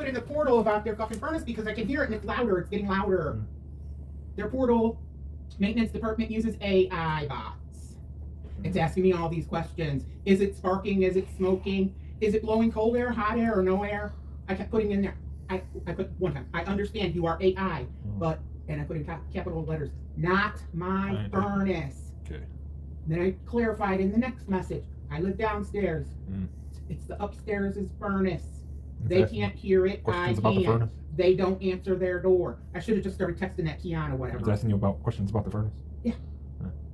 put in a portal about their fucking furnace because I can hear it and it's louder. It's getting louder. Their portal maintenance department uses AI bots. It's asking me all these questions. Is it sparking? Is it smoking? Is it blowing cold air, hot air, or no air? I kept putting in there. I put one time. I understand you are AI, but, and I put in capital letters, not my furnace. Okay. Then I clarified in the next message. I live downstairs. It's the upstairs' furnace. They can't hear it. I can. They don't answer their door. I should have just started texting that Kiana, whatever. It's asking you about questions about the furnace? Yeah.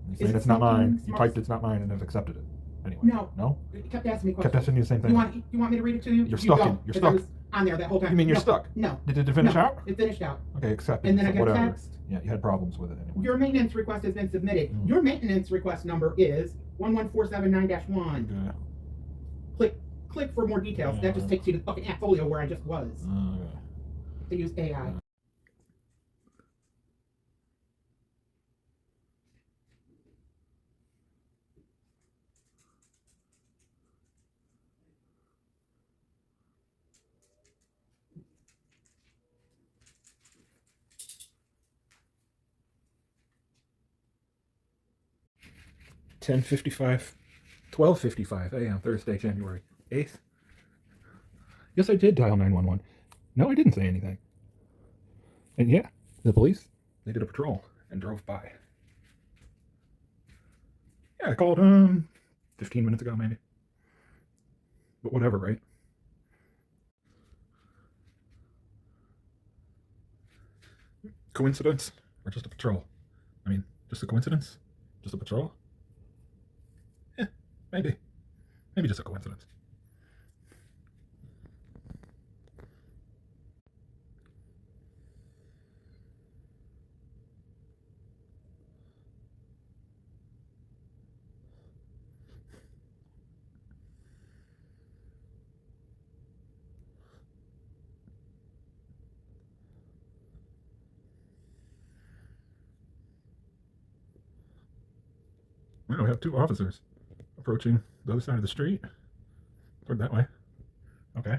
You say it's not mine. You typed it's not mine and have accepted it. Anyway. No. It kept asking me questions. Kept asking you the same thing. You want me to read it to you? You're stuck. You're stuck. I was on there that whole time. You mean you're stuck? No. Did it finish out? It finished out. Okay, accept it. And then I got a text. Yeah, you had problems with it anyway. Your maintenance request has been submitted. Your maintenance request number is 11479-1. Click for more details. That just takes you to fucking Appfolio where I just was. They use AI. $10:55, 12:55 a.m. Thursday, January 8th. Yes, I did dial 911. No, I didn't say anything. And yeah, the police, they did a patrol and drove by. Yeah, I called 15 minutes ago maybe. But whatever, right? Coincidence or just a patrol? I mean, just a coincidence? Just a patrol? Yeah, maybe. Maybe just a coincidence. Well, we have two officers approaching the other side of the street. Toward that way. Okay.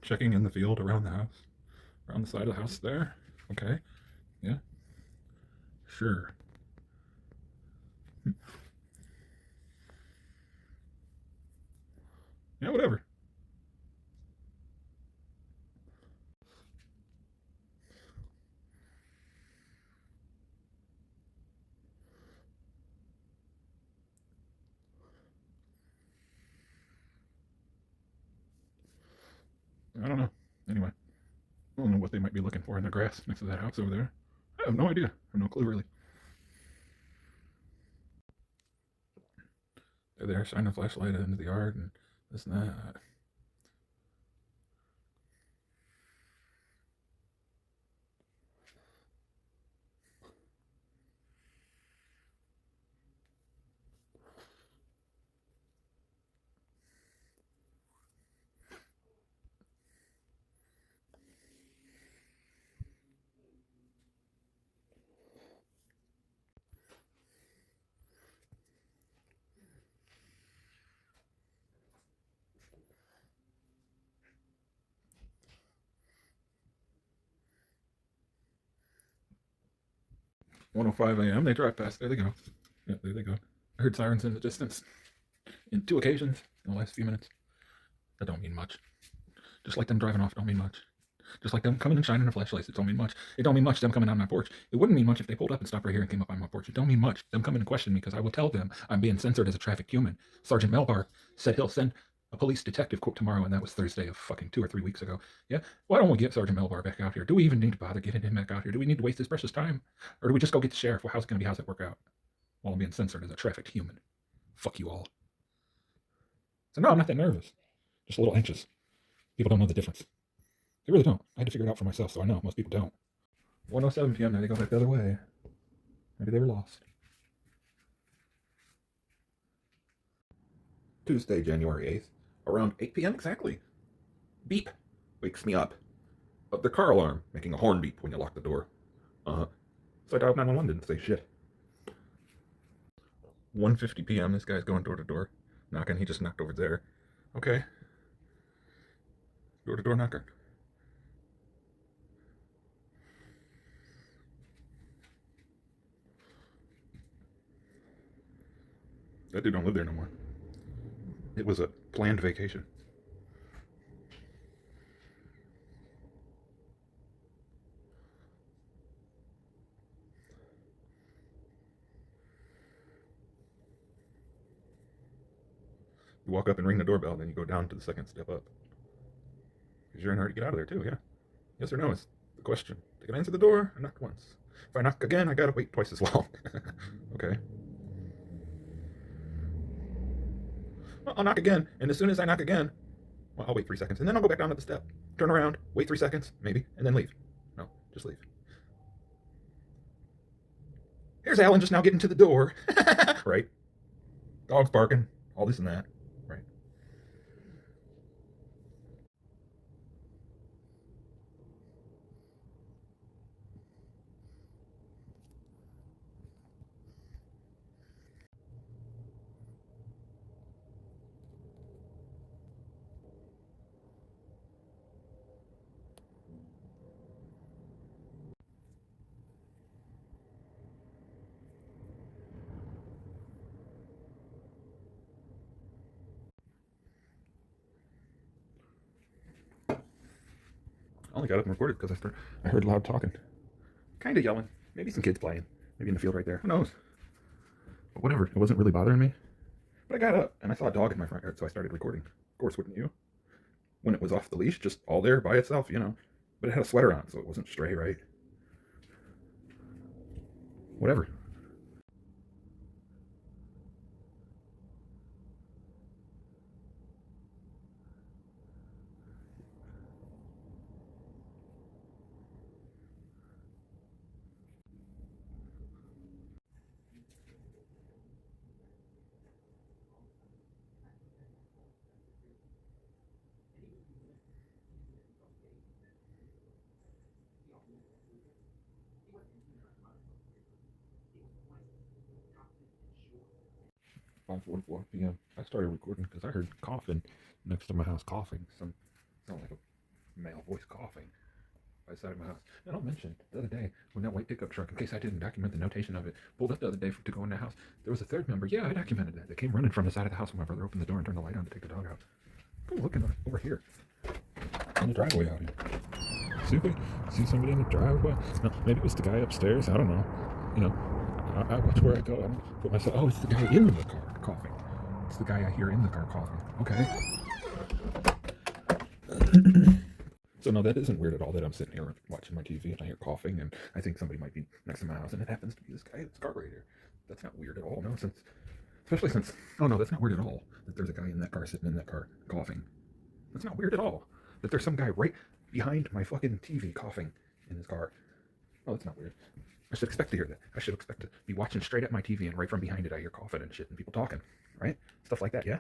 Checking in the field around the house. Around the side of the house there. Okay. Yeah. Sure. Yeah, whatever. I don't know. Anyway. I don't know what they might be looking for in the grass next to that house over there. I have no idea. I have no clue, really. They're there shining a flashlight into the yard and this and that. "1:05 a.m. They drive past. There they go. Yeah, there they go. I heard sirens in the distance. In 2 occasions in the last few minutes. That don't mean much. Just like them driving off don't mean much. Just like them coming and shining their flashlights, it don't mean much. It don't mean much them coming on my porch. It wouldn't mean much if they pulled up and stopped right here and came up on my porch. It don't mean much them coming and questioning me because I will tell them I'm being censored as a trafficked human. Sergeant Melbar said he'll send a police detective quote tomorrow, and that was Thursday of fucking 2 or 3 weeks ago. Yeah? Why don't we get Sergeant Melbar back out here? Do we even need to bother getting him back out here? Do we need to waste his precious time? Or do we just go get the sheriff? Well, how's it going to be? How's it work out? While I'm being censored as a trafficked human. Fuck you all. So no, I'm not that nervous. Just a little anxious. People don't know the difference. They really don't. I had to figure it out for myself, so I know. Most people don't. 1:07 p.m. Now they go back the other way. Maybe they were lost. Tuesday, January 8th, around 8 p.m. exactly. Beep wakes me up. The car alarm making a horn beep when you lock the door. Uh-huh. So I dialed 911, didn't say shit. 1:50 p.m. This guy's going door to door, knocking. He just knocked over there. Okay. Door to door knocker. That dude don't live there no more. It was a planned vacation. You walk up and ring the doorbell, then you go down to the second step up. Because you're in a hurry to get out of there too, yeah. Yes or no is the question. Did I answer the door? I knocked once. If I knock again, I gotta wait twice as long. Okay. Well, I'll knock again, and as soon as I knock again, well, I'll wait 3 seconds, and then I'll go back down to the step. Turn around, wait 3 seconds, maybe, and then leave. No, just leave. Here's Alan just now getting to the door. Right? Dogs barking, all this and that. Right? I only got up and recorded because I heard loud talking. Kind of yelling. Maybe some kids playing. Maybe in the field right there. Who knows? But whatever. It wasn't really bothering me. But I got up and I saw a dog in my front yard, so I started recording. Of course, wouldn't you? When it was off the leash, just all there by itself, you know. But it had a sweater on, so it wasn't stray, right? Whatever. Five 44 p.m. I started recording because I heard coughing next to my house. Coughing. Sound like a male voice coughing by the side of my house. And I'll mention the other day when that white pickup truck, in case I didn't document the notation of it, pulled up the other day to go in the house. There was a third member. Yeah, I documented that. They came running from the side of the house when my brother opened the door and turned the light on to take the dog out. Come looking over here in the driveway out here. See somebody in the driveway? No, maybe it was the guy upstairs. I don't know. You know, I watch where I go. I don't put myself. Oh, it's the guy in the car coughing. It's the guy I hear in the car coughing. Okay. So no, that isn't weird at all that I'm sitting here watching my TV and I hear coughing and I think somebody might be next to my house and it happens to be this guy in his car right here. That's not weird at all. No, especially since, oh no, that's not weird at all that there's a guy in that car sitting in that car coughing. That's not weird at all that there's some guy right behind my fucking TV coughing in his car. Oh, that's not weird. I should expect to hear that. I should expect to be watching straight at my TV and right from behind it I hear coughing and shit and people talking, right? Stuff like that, yeah?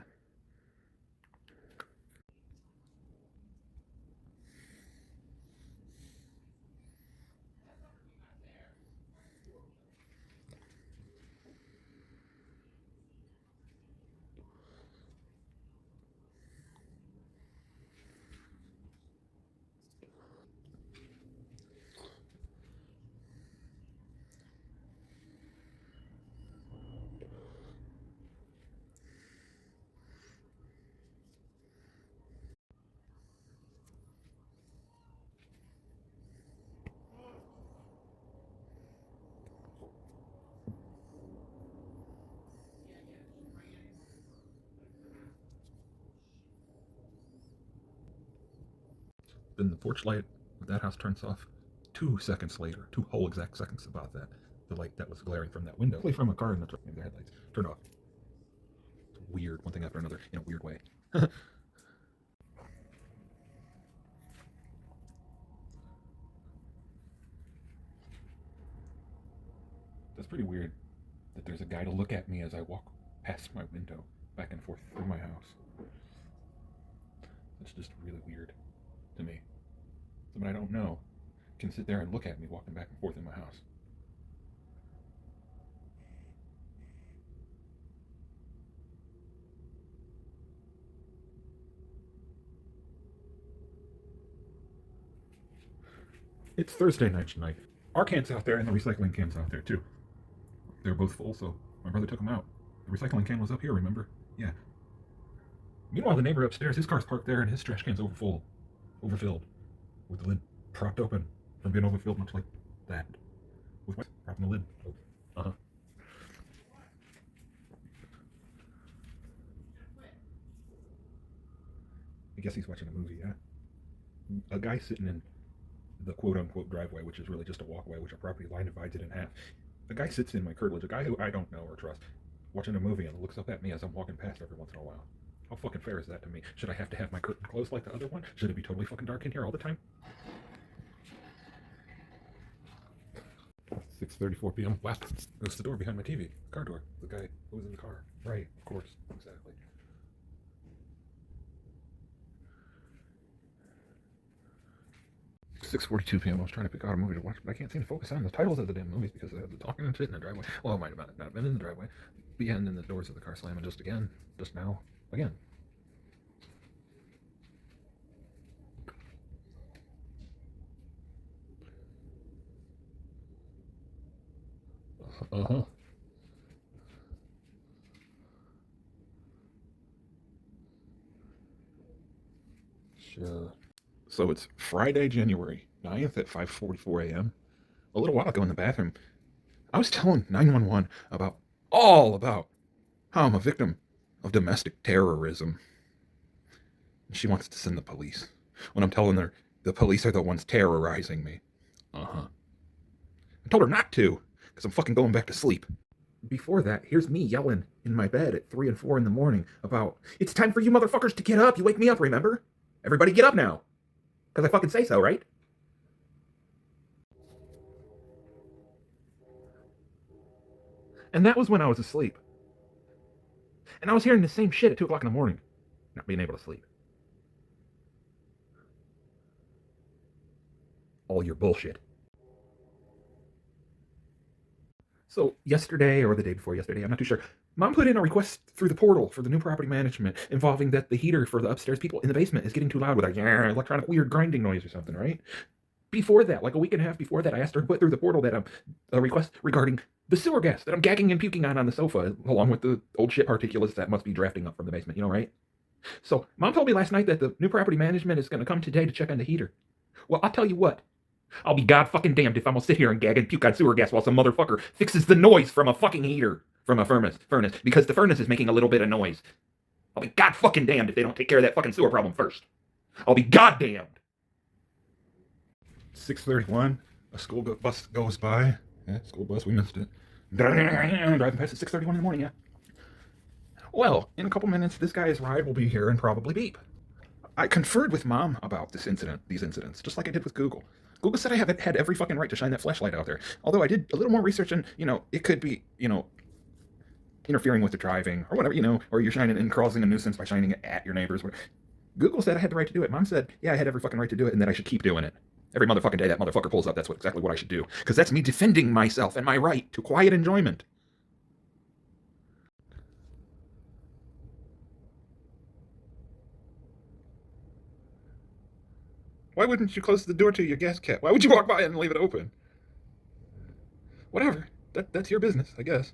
Then the porch light of that house turns off 2 seconds later. 2 whole exact seconds about that. The light that was glaring from that window, from a car in the truck, maybe the headlights, turned off. It's weird, one thing after another, in a weird way. That's pretty weird that there's a guy to look at me as I walk past my window back and forth through my house. It's just really weird to me. Someone I don't know can sit there and look at me walking back and forth in my house. It's Thursday night tonight. Our can's out there and the recycling can's out there too. They're both full, so my brother took them out. The recycling can was up here, remember? Yeah. Meanwhile, the neighbor upstairs, his car's parked there and his trash can's overfilled, with the lid propped open from being overfilled, much like that. With my propping the lid. Uh-huh. I guess he's watching a movie, yeah? A guy sitting in the quote-unquote driveway, which is really just a walkway, which a property line divides it in half. A guy sits in my curtilage, a guy who I don't know or trust, watching a movie and looks up at me as I'm walking past every once in a while. How fucking fair is that to me? Should I have to have my curtain closed like the other one? Should it be totally fucking dark in here all the time? 6:34 p.m. Wow. Goes the door behind my TV. Car door. The guy who was in the car. Right, of course. Exactly. $6:42 p.m. I was trying to pick out a movie to watch, but I can't seem to focus on the titles of the damn movies because I have the talking and shit in the driveway. Well, it might have not been in the driveway. And then the doors of the car slamming just now, again. Uh-huh. Sure. So it's Friday, January 9th at 5:44 a.m. A little while ago in the bathroom, I was telling 911 all about how I'm a victim of domestic terrorism. And she wants to send the police. When I'm telling her the police are the ones terrorizing me. Uh-huh. I told her not to, because I'm fucking going back to sleep. Before that, here's me yelling in my bed at 3 and 4 in the morning about, it's time for you motherfuckers to get up. You wake me up, remember? Everybody get up now. Because I fucking say so, right? And that was when I was asleep. And I was hearing the same shit at 2 o'clock in the morning. Not being able to sleep. All your bullshit. So yesterday or the day before yesterday, I'm not too sure, Mom put in a request through the portal for the new property management involving that the heater for the upstairs people in the basement is getting too loud with a electronic weird grinding noise or something, right? Before that, like a week and a half before that, I asked her to put through the portal that a request regarding the sewer gas that I'm gagging and puking on the sofa, along with the old shit particulates that must be drafting up from the basement, you know, right? So Mom told me last night that the new property management is going to come today to check on the heater. Well, I'll tell you what. I'll be god fucking damned if I'm gonna sit here and gag and puke on sewer gas while some motherfucker fixes the noise from a fucking heater from a furnace, because the furnace is making a little bit of noise. I'll be god fucking damned if they don't take care of that fucking sewer problem first. I'll be goddamned. 6:31, a school bus goes by. Yeah, school bus, we missed it. Driving past at 6:31 in the morning, yeah. Well, in a couple minutes, this guy's ride will be here and probably beep. I conferred with Mom about these incidents, just like I did with Google. Google said I had every fucking right to shine that flashlight out there. Although I did a little more research and, it could be, interfering with the driving or whatever, or you're shining and causing a nuisance by shining it at your neighbors. Google said I had the right to do it. Mom said, yeah, I had every fucking right to do it and that I should keep doing it. Every motherfucking day that motherfucker pulls up, that's exactly what I should do. Because that's me defending myself and my right to quiet enjoyment. Why wouldn't you close the door to your gas cap? Why would you walk by and leave it open? Whatever. That's your business, I guess.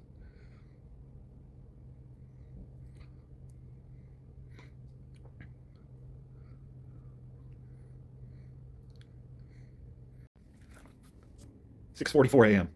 $6:44 a.m.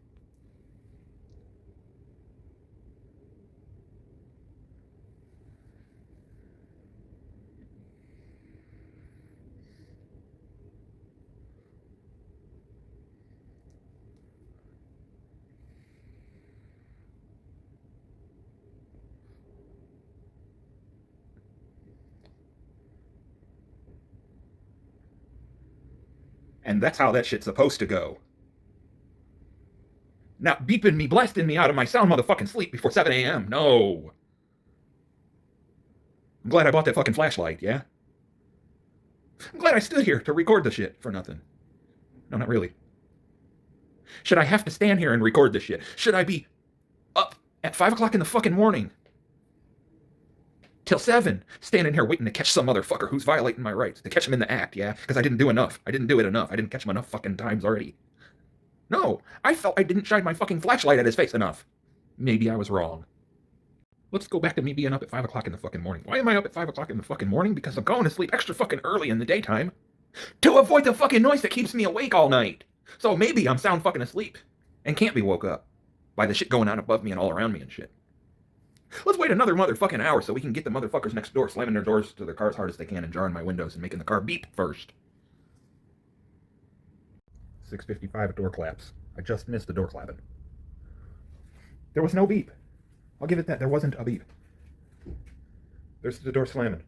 And that's how that shit's supposed to go. Not beeping me, blasting me out of my sound motherfucking sleep before 7 a.m. No. I'm glad I bought that fucking flashlight, yeah? I'm glad I stood here to record the shit for nothing. No, not really. Should I have to stand here and record this shit? Should I be up at 5 o'clock in the fucking morning till 7, standing here waiting to catch some motherfucker who's violating my rights, to catch him in the act, yeah? Because I didn't do enough. I didn't do it enough. I didn't catch him enough fucking times already. No, I felt I didn't shine my fucking flashlight at his face enough. Maybe I was wrong. Let's go back to me being up at 5 o'clock in the fucking morning. Why am I up at 5 o'clock in the fucking morning? Because I'm going to sleep extra fucking early in the daytime to avoid the fucking noise that keeps me awake all night. So maybe I'm sound fucking asleep and can't be woke up by the shit going on above me and all around me and shit. Let's wait another motherfucking hour so we can get the motherfuckers next door slamming their doors to their car as hard as they can and jarring my windows and making the car beep first. 6:55 at door claps. I just missed the door clapping. There was no beep. I'll give it that. There wasn't a beep. There's the door slamming.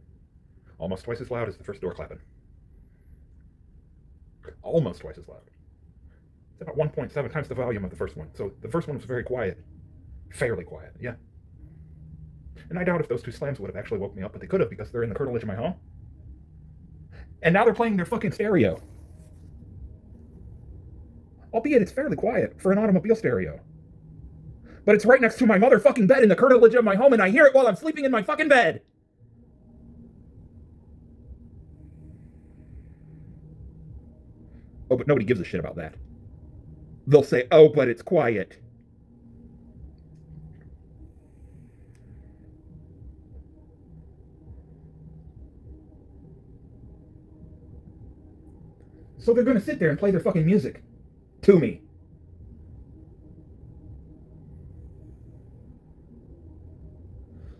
Almost twice as loud as the first door clapping. Almost twice as loud. It's about 1.7 times the volume of the first one. So the first one was very quiet. Fairly quiet, yeah. And I doubt if those two slams would have actually woke me up, but they could have because they're in the curtilage of my home. And now they're playing their fucking stereo. Albeit it's fairly quiet for an automobile stereo. But it's right next to my motherfucking bed in the curtilage of my home, and I hear it while I'm sleeping in my fucking bed. Oh, but nobody gives a shit about that. They'll say, oh, but it's quiet. So they're going to sit there and play their fucking music to me.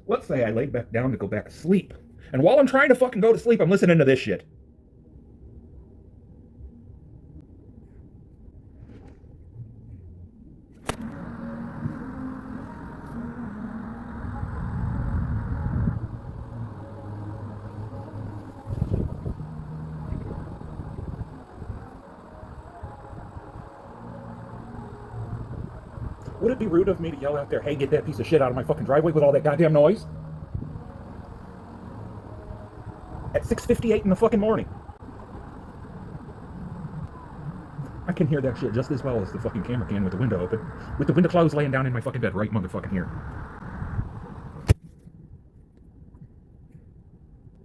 Let's say I laid back down to go back to sleep. And while I'm trying to fucking go to sleep, I'm listening to this shit. Would it be rude of me to yell out there, hey, get that piece of shit out of my fucking driveway with all that goddamn noise? At 6:58 in the fucking morning. I can hear that shit just as well as the fucking camera can with the window open. With the window closed, laying down in my fucking bed right motherfucking here.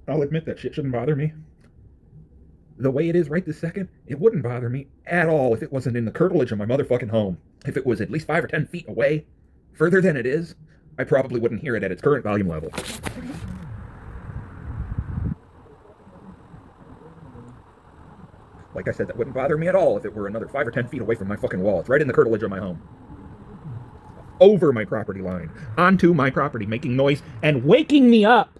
I'll admit that shit shouldn't bother me. The way it is right this second, it wouldn't bother me at all if it wasn't in the curtilage of my motherfucking home. If it was at least 5 or 10 feet away, further than it is, I probably wouldn't hear it at its current volume level. Like I said, that wouldn't bother me at all if it were another 5 or 10 feet away from my fucking wall. It's right in the curtilage of my home. Over my property line. Onto my property, making noise and waking me up.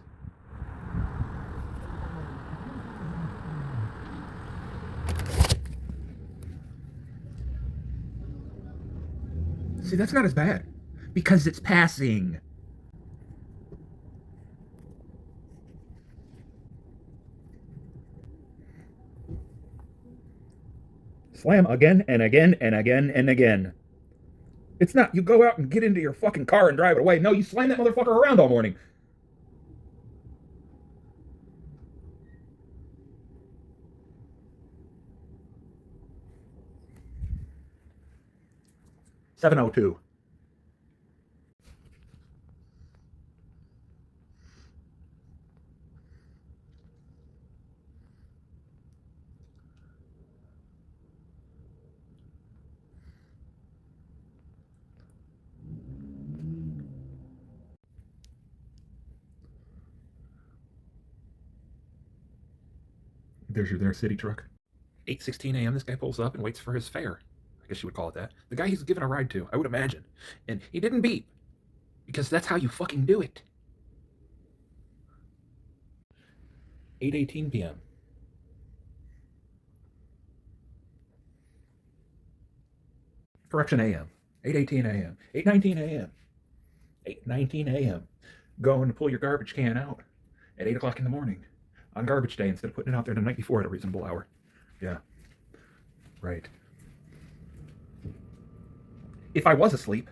See, that's not as bad. Because it's passing. Slam again and again and again and again. It's not, you go out and get into your fucking car and drive it away. No, you slam that motherfucker around all morning. $7:02. There's your there city truck. 8:16 a.m. This guy pulls up and waits for his fare. I guess you would call it that. The guy he's giving a ride to, I would imagine. And he didn't beep. Because that's how you fucking do it. 8:18 p.m. Correction a.m. 8:18 a.m. 8:19 a.m. 8:19 a.m. Going to pull your garbage can out at 8 o'clock in the morning on garbage day instead of putting it out there the night before at a reasonable hour. Yeah. Right. If I was asleep,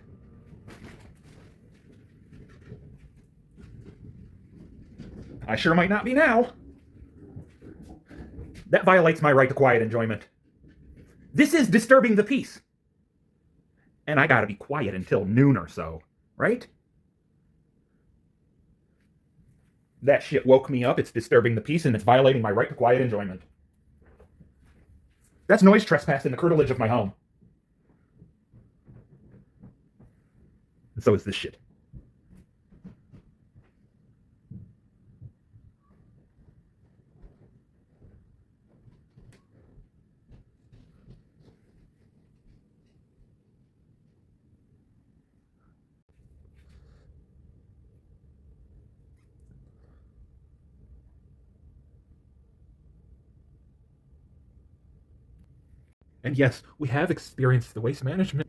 I sure might not be now. That violates my right to quiet enjoyment. This is disturbing the peace. And I gotta be quiet until noon or so, right? That shit woke me up, it's disturbing the peace, and it's violating my right to quiet enjoyment. That's noise trespass in the curtilage of my home. And so is this shit. And yes, we have experienced the waste management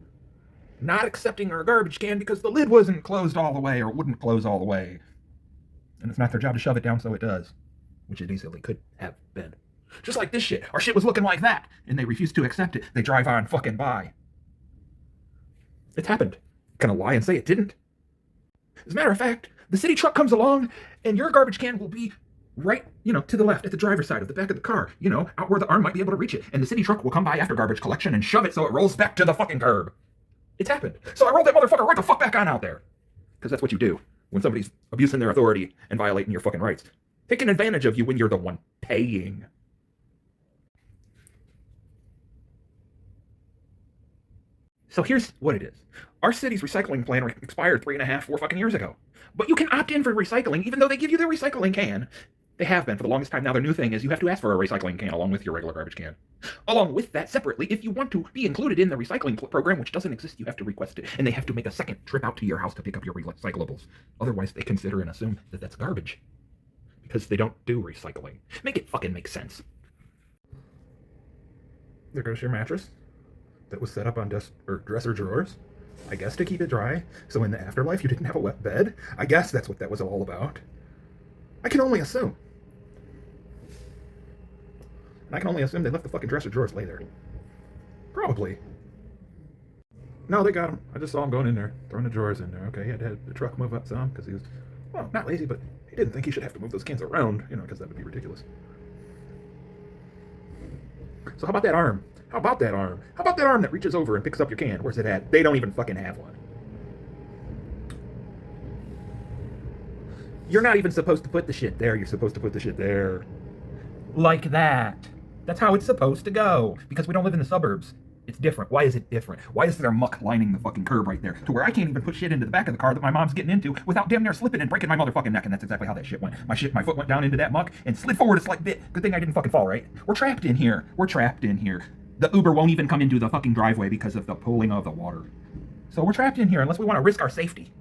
not accepting our garbage can because the lid wasn't closed all the way or wouldn't close all the way. And it's not their job to shove it down so it does, which it easily could have been. Just like this shit. Our shit was looking like that, and they refused to accept it. They drive on fucking by. It's happened. Gonna lie and say it didn't. As a matter of fact, the city truck comes along, and your garbage can will be right, to the left at the driver's side of the back of the car, out where the arm might be able to reach it. And the city truck will come by after garbage collection and shove it so it rolls back to the fucking curb. It's happened. So I rolled that motherfucker right the fuck back on out there. Because that's what you do when somebody's abusing their authority and violating your fucking rights. Taking advantage of you when you're the one paying. So here's what it is. Our city's recycling plan expired 4 fucking years ago. But you can opt in for recycling, even though they give you the recycling can. They have been for the longest time. Now their new thing is you have to ask for a recycling can along with your regular garbage can. Along with that, separately, if you want to be included in the recycling program, which doesn't exist, you have to request it. And they have to make a second trip out to your house to pick up your recyclables. Otherwise, they consider and assume that that's garbage. Because they don't do recycling. Make it fucking make sense. There goes your mattress that was set up on dresser drawers. I guess to keep it dry, so in the afterlife you didn't have a wet bed. I guess that's what that was all about. I can only assume. And I can only assume they left the fucking dresser drawers lay there. Probably. No, they got him. I just saw him going in there, throwing the drawers in there. Okay, he had to have the truck move up some, because he was, well, not lazy, but he didn't think he should have to move those cans around, because that would be ridiculous. So how about that arm? How about that arm? How about that arm that reaches over and picks up your can? Where's it at? They don't even fucking have one. You're not even supposed to put the shit there. You're supposed to put the shit there. Like that. That's how it's supposed to go. Because we don't live in the suburbs. It's different. Why is it different? Why is there muck lining the fucking curb right there? To where I can't even put shit into the back of the car that my mom's getting into without damn near slipping and breaking my motherfucking neck. And that's exactly how that shit went. My foot went down into that muck and slid forward a slight bit. Good thing I didn't fucking fall, right? We're trapped in here. We're trapped in here. The Uber won't even come into the fucking driveway because of the pooling of the water. So we're trapped in here unless we want to risk our safety.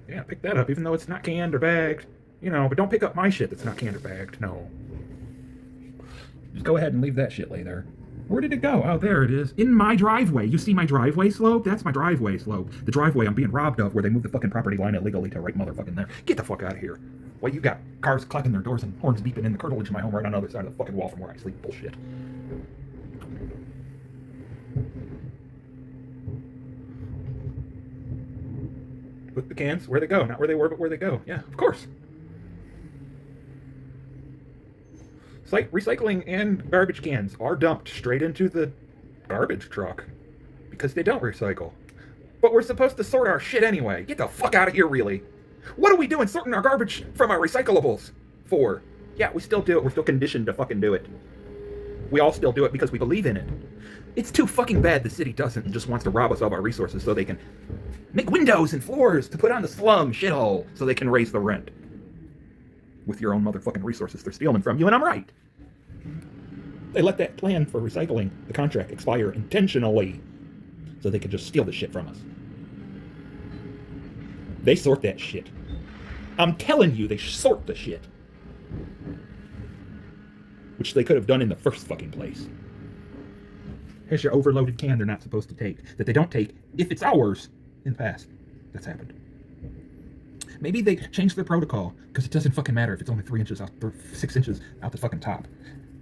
Yeah, pick that up, even though it's not canned or bagged. But don't pick up my shit that's not canned or bagged. No. Just go ahead and leave that shit lay there. Where did it go? Oh, there it is. In my driveway. You see my driveway slope? That's my driveway slope. The driveway I'm being robbed of where they moved the fucking property line illegally to right motherfucking there. Get the fuck out of here. Well, you got cars clacking their doors and horns beeping in the curtilage of my home right on the other side of the fucking wall from where I sleep. Bullshit. Put the cans where they go. Not where they were, but where they go. Yeah, of course. Recycling and garbage cans are dumped straight into the garbage truck because they don't recycle. But we're supposed to sort our shit anyway. Get the fuck out of here, really. What are we doing sorting our garbage from our recyclables for? Yeah, we still do it. We're still conditioned to fucking do it. We all still do it because we believe in it. It's too fucking bad the city doesn't and just wants to rob us of our resources so they can make windows and floors to put on the slum shithole so they can raise the rent. With your own motherfucking resources they're stealing from you, and I'm right. They let that plan for recycling, the contract, expire intentionally so they could just steal the shit from us. They sort that shit. I'm telling you, they sort the shit. Which they could have done in the first fucking place. Here's your overloaded can they're not supposed to take. That they don't take if it's ours in the past. That's happened. Maybe they changed their protocol because it doesn't fucking matter if it's only 3 inches out, or 6 inches out the fucking top.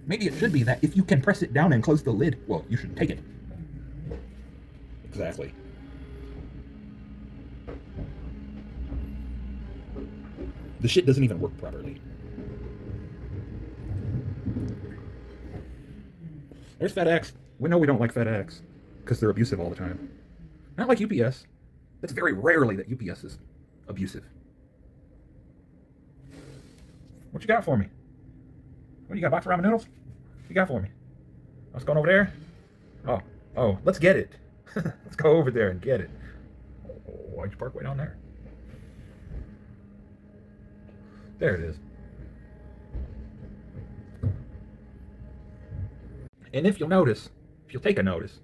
Maybe it should be that if you can press it down and close the lid, well, you should take it. Exactly. The shit doesn't even work properly. There's FedEx. We know we don't like FedEx because they're abusive all the time. Not like UPS. It's very rarely that UPS is abusive. What you got for me? What, you got a box of ramen noodles? What you got for me? What's going over there? Oh, let's get it. Let's go over there and get it. Why'd you park way down there? There it is. And if you'll notice, if you'll take a notice,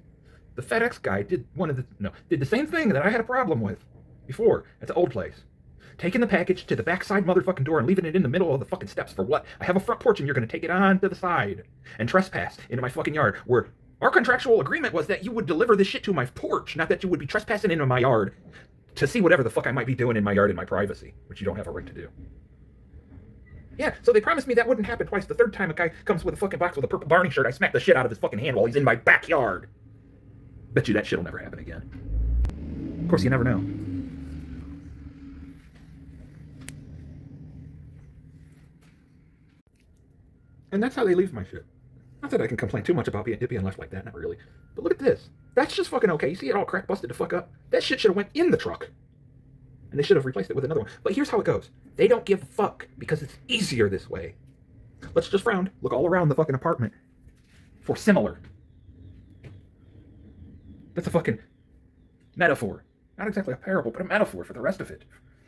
the FedEx guy did the same thing that I had a problem with before at the old place. Taking the package to the backside motherfucking door and leaving it in the middle of the fucking steps for what? I have a front porch and you're gonna take it on to the side and trespass into my fucking yard, where our contractual agreement was that you would deliver this shit to my porch, not that you would be trespassing into my yard to see whatever the fuck I might be doing in my yard in my privacy, which you don't have a right to do. Yeah, so they promised me that wouldn't happen twice. The third time a guy comes with a fucking box with a purple Barney shirt, I smack the shit out of his fucking hand while he's in my backyard. Bet you that shit'll never happen again. Of course, you never know. And that's how they leave my shit. Not that I can complain too much about it being left like that, not really. But look at this. That's just fucking okay. You see it all crack busted the fuck up? That shit should have went in the truck. And they should have replaced it with another one. But here's how it goes. They don't give a fuck because it's easier this way. Let's just look all around the fucking apartment for similar. That's a fucking metaphor. Not exactly a parable, but a metaphor for the rest of it.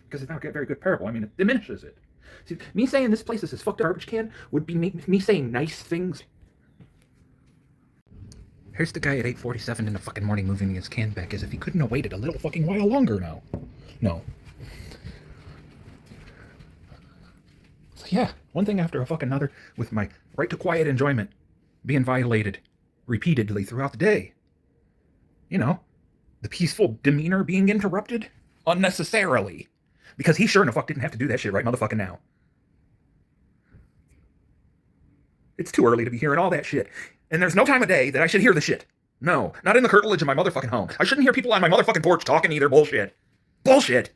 Because it's not a very good parable. I mean, it diminishes it. See, me saying this place is this fucked up garbage can would be me saying nice things. Here's the guy at 8:47 in the fucking morning moving his can back as if he couldn't have waited a little fucking while longer now. No. So yeah, one thing after a fucking another with my right to quiet enjoyment being violated repeatedly throughout the day. You know, the peaceful demeanor being interrupted unnecessarily. Because he sure in the fuck didn't have to do that shit right motherfucking now. It's too early to be hearing all that shit. And there's no time of day that I should hear the shit. No, not in the curtilage of my motherfucking home. I shouldn't hear people on my motherfucking porch talking either. Bullshit. Bullshit.